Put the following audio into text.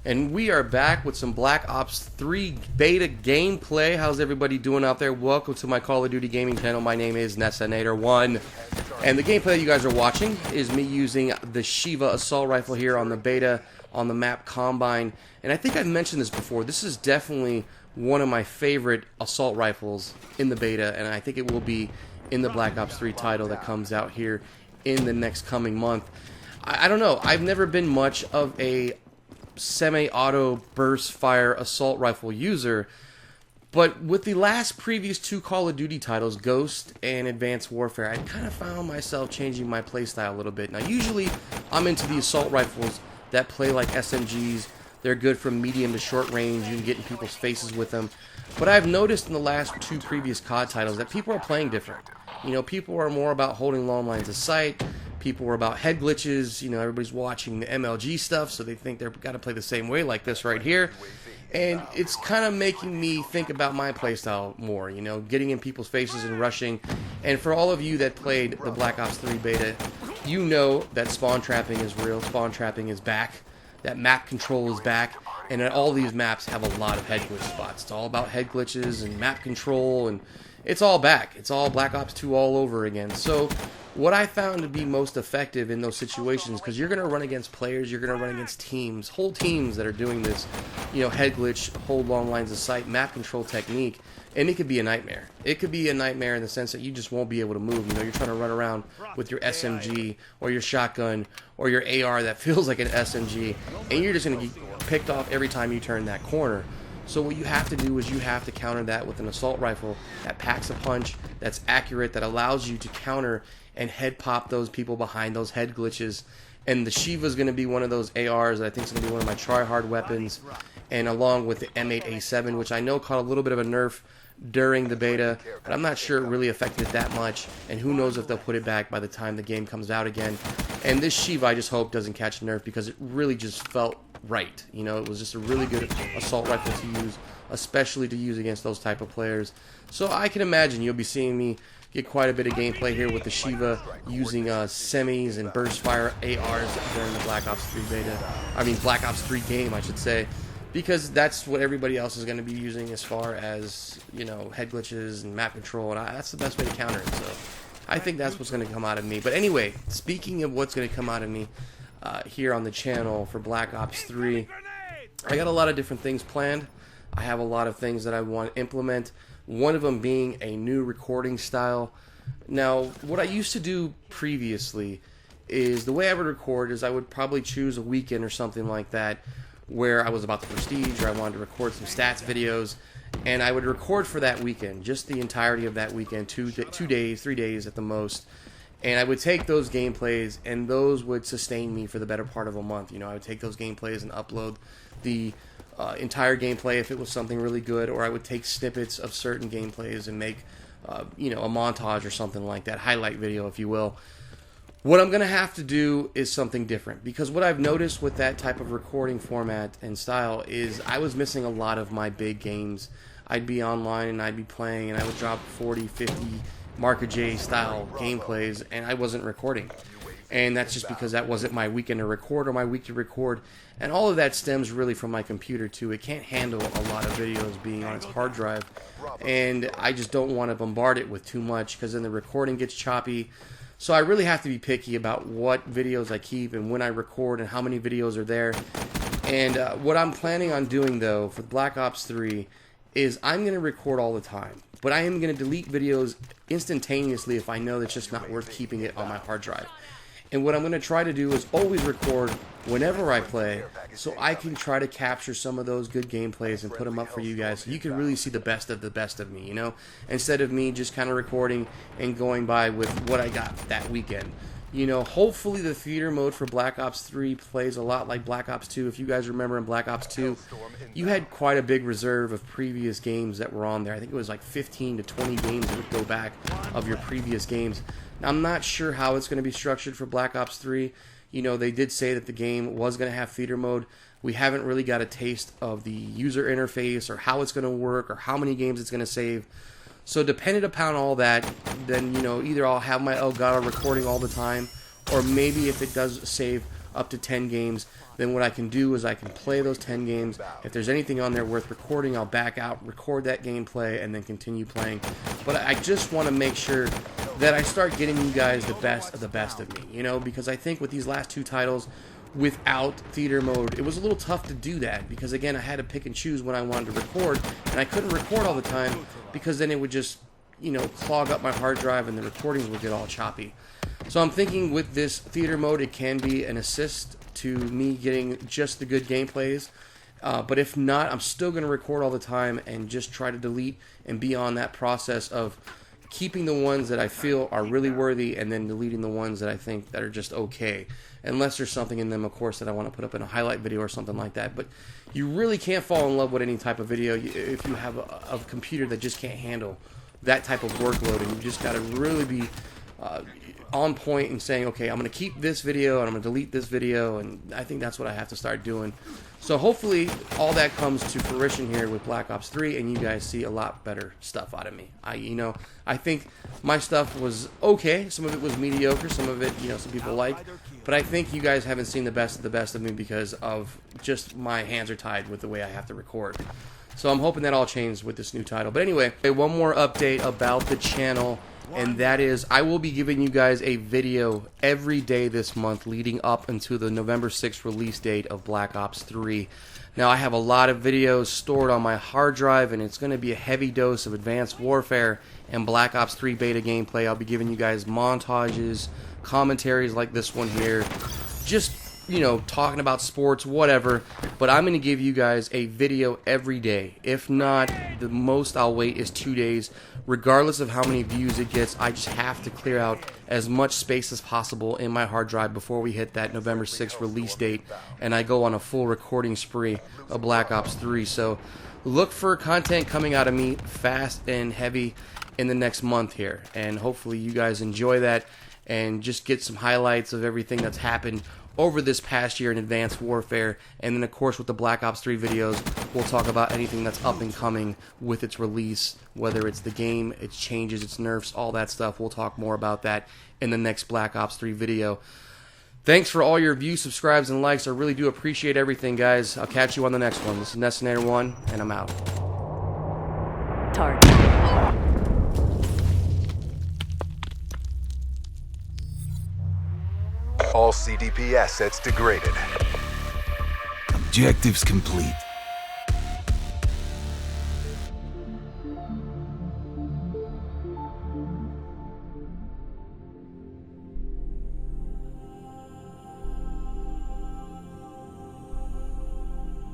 And we are back with some Black Ops 3 beta gameplay. How's everybody doing out there? Welcome to my Call of Duty gaming channel. My name is NESSINATOR1. And the gameplay that you guys are watching is me using the Shiva assault rifle here on the beta on the map Combine. And I think I've mentioned this before. This is definitely one of my favorite assault rifles in the beta, and I think it will be in the Black Ops 3 title that comes out here in the next coming month. I don't know. I've never been much of a semi-auto burst fire assault rifle user, but with the previous two Call of Duty titles, Ghost and Advanced Warfare, I kind of found myself changing my playstyle a little bit. Now usually I'm into the assault rifles that play like SMGs. They're good from medium to short range. You can get in people's faces with them. But I've noticed in the last two previous COD titles that people are playing different. You know, people are more about holding long lines of sight. People are about head glitches. You know, everybody's watching the MLG stuff, so they think they've got to play the same way, like this right here. And it's kind of making me think about my playstyle more, you know, getting in people's faces and rushing. And for all of you that played the Black Ops 3 beta, you know that spawn trapping is real. Spawn trapping is back. That map control is back. And all these maps have a lot of head glitch spots. It's all about head glitches and map control, and it's all back. It's all Black Ops 2 all over again. So what I found to be most effective in those situations, because you're going to run against players, you're going to run against teams, whole teams that are doing this, you know, head glitch, hold long lines of sight, map control technique, and it could be a nightmare. It could be a nightmare in the sense that you just won't be able to move. You know, you're trying to run around with your SMG or your shotgun or your AR that feels like an SMG, and you're just going to get picked off every time you turn that corner. So what you have to do is you have to counter that with an assault rifle that packs a punch, that's accurate, that allows you to counter and head pop those people behind those head glitches. And the Shiva is going to be one of those ARs that I think is going to be one of my try-hard weapons, and along with the M8A7, which I know caught a little bit of a nerf during the beta, but I'm not sure it really affected it that much, and who knows if they'll put it back by the time the game comes out again. And this Shiva, I just hope doesn't catch a nerf, because it really just felt right. You know, it was just a really good assault rifle to use, especially to use against those type of players. So I can imagine you'll be seeing me get quite a bit of gameplay here with the Shiva using semis and burst fire ARs during the Black Ops 3 beta. I mean Black Ops 3 game, I should say, because that's what everybody else is going to be using as far as, you know, head glitches and map control, and that's the best way to counter it. So I think that's what's going to come out of me. But anyway, speaking of what's going to come out of me here on the channel for Black Ops 3, I got a lot of different things planned. I have a lot of things that I want to implement. One of them being a new recording style. Now, what I used to do previously is the way I would record is I would probably choose a weekend or something like that where I was about the Prestige, or I wanted to record some stats videos, and I would record for that weekend, just the entirety of that weekend, 2 days, 3 days at the most. And I would take those gameplays, and those would sustain me for the better part of a month. You know, I would take those gameplays and upload the entire gameplay if it was something really good, or I would take snippets of certain gameplays and make, you know, a montage or something like that, highlight video, if you will. What I'm going to have to do is something different, because what I've noticed with that type of recording format and style is I was missing a lot of my big games. I'd be online and I'd be playing, and I would drop 40, 50 Marker J style gameplays, and I wasn't recording. And that's just because that wasn't my weekend to record or my week to record. And all of that stems really from my computer too. It can't handle a lot of videos being on its hard drive, and I just don't want to bombard it with too much, because then the recording gets choppy. So I really have to be picky about what videos I keep and when I record and how many videos are there. And what I'm planning on doing, though, for Black Ops 3 is I'm going to record all the time. But I am going to delete videos instantaneously if I know that's just not worth keeping it on my hard drive. And what I'm going to try to do is always record whenever I play, so I can try to capture some of those good gameplays and put them up for you guys, so you can really see the best of me, you know, instead of me just kind of recording and going by with what I got that weekend. You know, hopefully the theater mode for Black Ops 3 plays a lot like Black Ops 2. If you guys remember in Black Ops 2, you had quite a big reserve of previous games that were on there. I think it was like 15 to 20 games that would go back of your previous games. Now, I'm not sure how it's going to be structured for Black Ops 3. You know, they did say that the game was going to have theater mode. We haven't really got a taste of the user interface or how it's going to work or how many games it's going to save. So depending upon all that, then, you know, either I'll have my Elgato recording all the time, or maybe if it does save up to 10 games, then what I can do is I can play those 10 games. If there's anything on there worth recording, I'll back out, record that gameplay, and then continue playing. But I just want to make sure that I start getting you guys the best of me, you know, because I think with these last 2 titles, without theater mode, it was a little tough to do that, because again, I had to pick and choose when I wanted to record, and I couldn't record all the time, because then it would just, you know, clog up my hard drive and the recordings would get all choppy. So I'm thinking with this theater mode, it can be an assist to me getting just the good gameplays. But if not, I'm still going to record all the time and just try to delete and be on that process of keeping the ones that I feel are really worthy and then deleting the ones that I think that are just okay. Unless there's something in them, of course, that I want to put up in a highlight video or something like that. But you really can't fall in love with any type of video if you have a computer that just can't handle that type of workload, and you just got to really be on point and saying, okay, I'm going to keep this video and I'm going to delete this video, and I think that's what I have to start doing. So hopefully all that comes to fruition here with Black Ops 3, and you guys see a lot better stuff out of me. I think my stuff was okay. Some of it was mediocre. Some of it, you know, some people liked. But I think you guys haven't seen the best of me because of just my hands are tied with the way I have to record. So I'm hoping that all changed with this new title. But anyway, one more update about the channel, and that is I will be giving you guys a video every day this month leading up into the November 6th release date of Black Ops 3. Now, I have a lot of videos stored on my hard drive, and it's going to be a heavy dose of Advanced Warfare and Black Ops 3 beta gameplay. I'll be giving you guys montages, commentaries like this one here, just, you know, talking about sports, whatever. But I'm going to give you guys a video every day. If not, the most I'll wait is 2 days. Regardless of how many views it gets, I just have to clear out as much space as possible in my hard drive before we hit that November 6th release date, and I go on a full recording spree of Black Ops 3. So look for content coming out of me fast and heavy in the next month here, and hopefully you guys enjoy that and just get some highlights of everything that's happened over this past year in Advanced Warfare. And then of course with the Black Ops 3 videos, we'll talk about anything that's up and coming with its release, whether it's the game, its changes, its nerfs, all that stuff. We'll talk more about that in the next Black Ops 3 video. Thanks for all your views, subscribes, and likes. I really do appreciate everything, guys. I'll catch you on the next one. This is NESSINATOR 1, and I'm out. Target. All CDP assets degraded. Objectives complete.